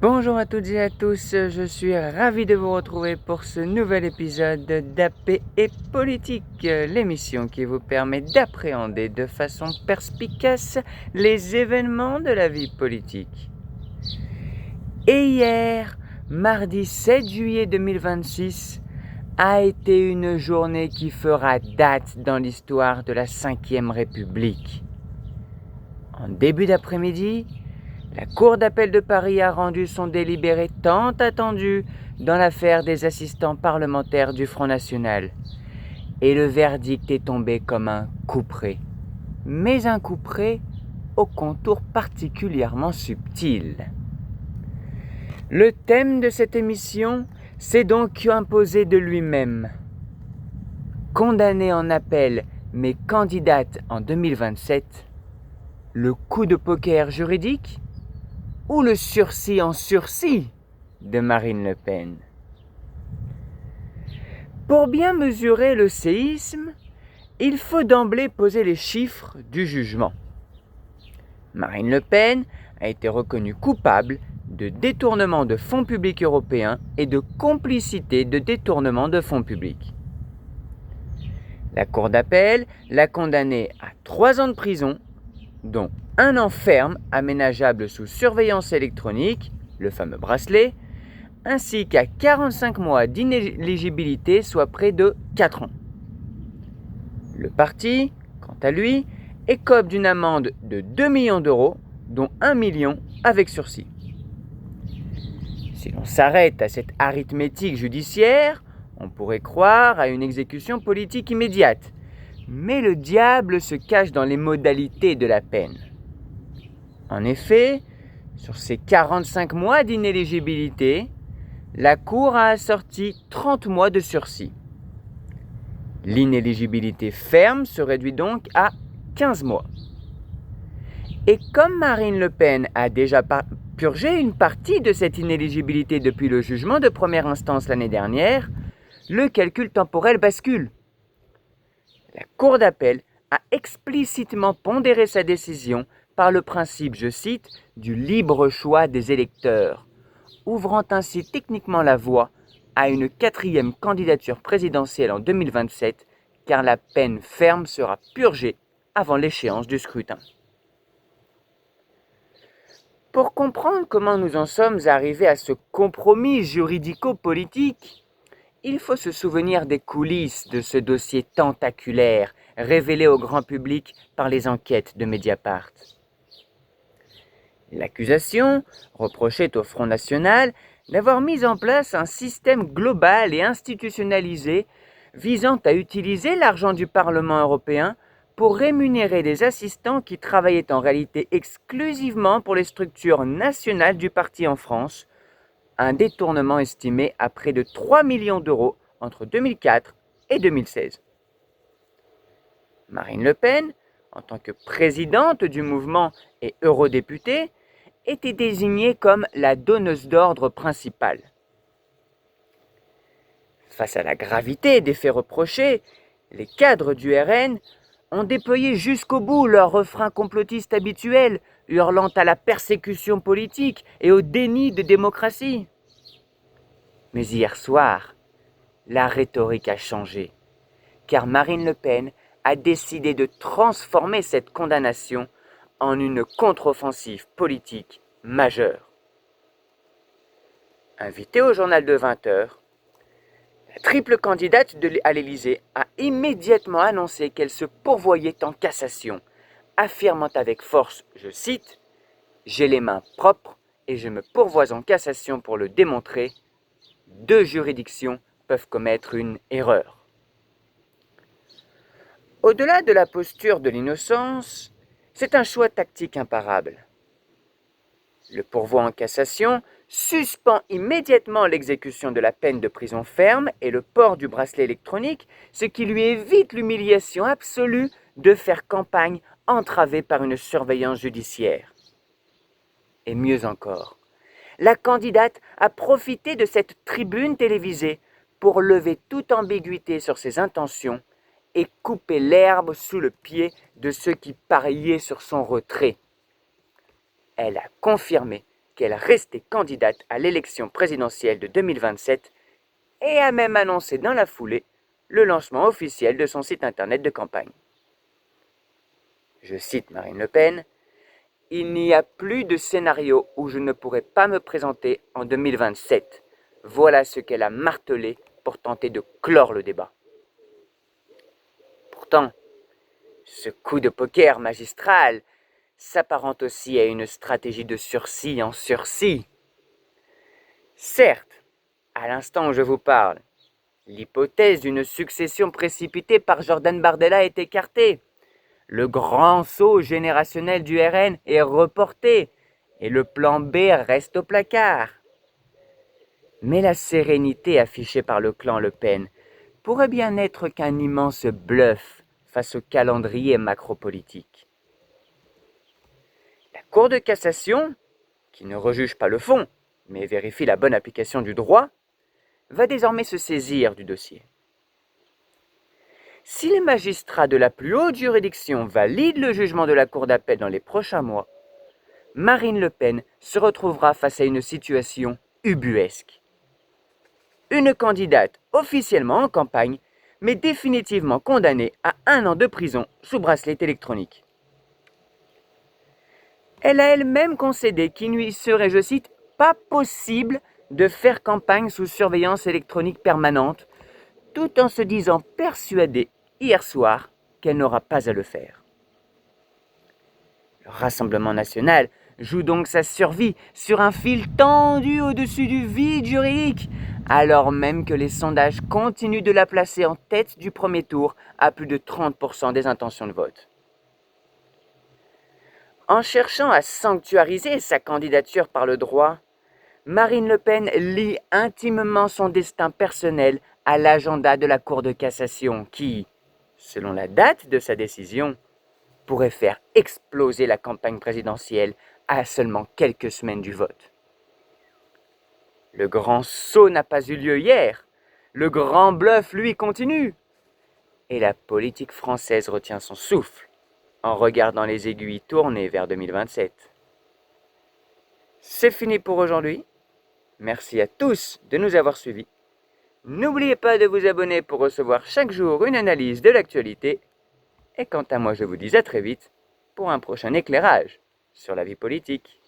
Bonjour à toutes et à tous, je suis ravi de vous retrouver pour ce nouvel épisode d'AP et Politique, l'émission qui vous permet d'appréhender de façon perspicace les événements de la vie politique. Et hier, mardi 7 juillet 2026, a été une journée qui fera date dans l'histoire de la Ve République. En début d'après-midi, la Cour d'appel de Paris a rendu son délibéré tant attendu dans l'affaire des assistants parlementaires du Front National. Et le verdict est tombé comme un couperet. Mais un couperet au contour particulièrement subtil. Le thème de cette émission s'est donc imposé de lui-même. Condamné en appel mais candidate en 2027, le coup de poker juridique ou le sursis en sursis de Marine Le Pen. Pour bien mesurer le séisme, il faut d'emblée poser les chiffres du jugement. Marine Le Pen a été reconnue coupable de détournement de fonds publics européens et de complicité de détournement de fonds publics. La Cour d'appel l'a condamnée à 3 ans de prison, dont 1 an ferme aménageable sous surveillance électronique, le fameux bracelet, ainsi qu'à 45 mois d'inéligibilité, soit près de 4 ans. Le parti, quant à lui, écope d'une amende de 2 millions d'euros, dont 1 million avec sursis. Si l'on s'arrête à cette arithmétique judiciaire, on pourrait croire à une exécution politique immédiate. Mais le diable se cache dans les modalités de la peine. En effet, sur ces 45 mois d'inéligibilité, la Cour a assorti 30 mois de sursis. L'inéligibilité ferme se réduit donc à 15 mois. Et comme Marine Le Pen a déjà purgé une partie de cette inéligibilité depuis le jugement de première instance l'année dernière, le calcul temporel bascule. La Cour d'appel a explicitement pondéré sa décision par le principe, je cite, du libre choix des électeurs, ouvrant ainsi techniquement la voie à une 4e candidature présidentielle en 2027, car la peine ferme sera purgée avant l'échéance du scrutin. Pour comprendre comment nous en sommes arrivés à ce compromis juridico-politique, il faut se souvenir des coulisses de ce dossier tentaculaire révélé au grand public par les enquêtes de Mediapart. L'accusation reprochait au Front National d'avoir mis en place un système global et institutionnalisé visant à utiliser l'argent du Parlement européen pour rémunérer des assistants qui travaillaient en réalité exclusivement pour les structures nationales du parti en France, un détournement estimé à près de 3 millions d'euros entre 2004 et 2016. Marine Le Pen, en tant que présidente du mouvement et eurodéputée, était désignée comme la donneuse d'ordre principale. Face à la gravité des faits reprochés, les cadres du RN ont déployé jusqu'au bout leur refrain complotiste habituel, hurlant à la persécution politique et au déni de démocratie. Mais hier soir, la rhétorique a changé, car Marine Le Pen a décidé de transformer cette condamnation en une contre-offensive politique majeure. Invitée au journal de 20h, la triple candidate à l'Élysée a immédiatement annoncé qu'elle se pourvoyait en cassation, affirmant avec force, je cite, « J'ai les mains propres et je me pourvois en cassation pour le démontrer. 2 juridictions peuvent commettre une erreur. » Au-delà de la posture de l'innocence, c'est un choix tactique imparable. Le pourvoi en cassation suspend immédiatement l'exécution de la peine de prison ferme et le port du bracelet électronique, ce qui lui évite l'humiliation absolue de faire campagne entravée par une surveillance judiciaire. Et mieux encore, la candidate a profité de cette tribune télévisée pour lever toute ambiguïté sur ses intentions et couper l'herbe sous le pied de ceux qui pariaient sur son retrait. Elle a confirmé qu'elle restait candidate à l'élection présidentielle de 2027 et a même annoncé dans la foulée le lancement officiel de son site internet de campagne. Je cite Marine Le Pen, « Il n'y a plus de scénario où je ne pourrais pas me présenter en 2027. Voilà ce qu'elle a martelé pour tenter de clore le débat. » Pourtant, ce coup de poker magistral s'apparente aussi à une stratégie de sursis en sursis. Certes, à l'instant où je vous parle, l'hypothèse d'une succession précipitée par Jordan Bardella est écartée. Le grand saut générationnel du RN est reporté et le plan B reste au placard. Mais la sérénité affichée par le clan Le Pen pourrait bien n'être qu'un immense bluff face au calendrier macropolitique. La Cour de cassation, qui ne rejuge pas le fond, mais vérifie la bonne application du droit, va désormais se saisir du dossier. Si les magistrats de la plus haute juridiction valident le jugement de la Cour d'appel dans les prochains mois, Marine Le Pen se retrouvera face à une situation ubuesque. Une candidate officiellement en campagne, mais définitivement condamnée à 1 an de prison sous bracelet électronique. Elle a elle-même concédé qu'il lui serait, je cite, « pas possible de faire campagne sous surveillance électronique permanente », tout en se disant persuadée hier soir qu'elle n'aura pas à le faire. Le Rassemblement national joue donc sa survie sur un fil tendu au-dessus du vide juridique, alors même que les sondages continuent de la placer en tête du premier tour à plus de 30% des intentions de vote. En cherchant à sanctuariser sa candidature par le droit, Marine Le Pen lie intimement son destin personnel à l'agenda de la Cour de cassation qui, selon la date de sa décision, pourrait faire exploser la campagne présidentielle à seulement quelques semaines du vote. Le grand saut n'a pas eu lieu hier, le grand bluff, lui, continue. Et la politique française retient son souffle en regardant les aiguilles tourner vers 2027. C'est fini pour aujourd'hui. Merci à tous de nous avoir suivis. N'oubliez pas de vous abonner pour recevoir chaque jour une analyse de l'actualité. Et quant à moi, je vous dis à très vite pour un prochain éclairage sur la vie politique.